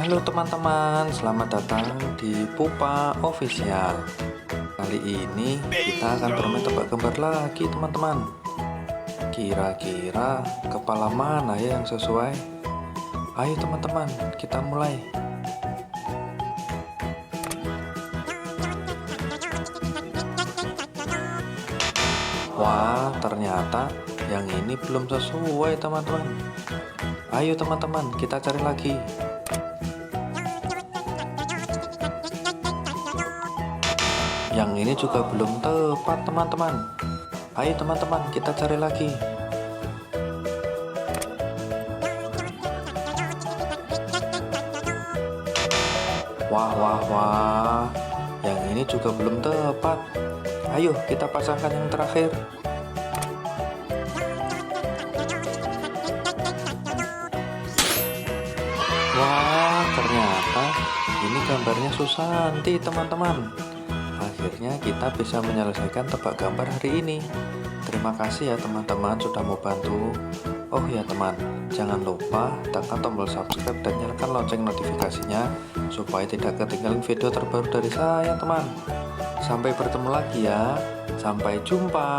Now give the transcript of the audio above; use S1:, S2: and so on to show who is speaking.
S1: Halo teman-teman, selamat datang di Pupa Official. Kali ini kita akan bermain tebak gambar lagi teman-teman. Kira-kira kepala mana ya yang sesuai? Ayo teman-teman, kita mulai. Wah, ternyata yang ini belum sesuai teman-teman. Ayo teman-teman, kita cari lagi. Yang ini juga belum tepat teman-teman. Ayo teman-teman, kita cari lagi. Wah, yang ini juga belum tepat. Ayo kita pasangkan yang terakhir. Wah, ternyata ini gambarnya Susanti teman-teman. Akhirnya kita bisa menyelesaikan tebak gambar hari ini. Terima kasih ya teman-teman sudah mau bantu. Oh ya teman, jangan lupa tekan tombol subscribe dan nyalakan lonceng notifikasinya supaya tidak ketinggalan video terbaru dari saya teman. Sampai bertemu lagi ya. Sampai jumpa.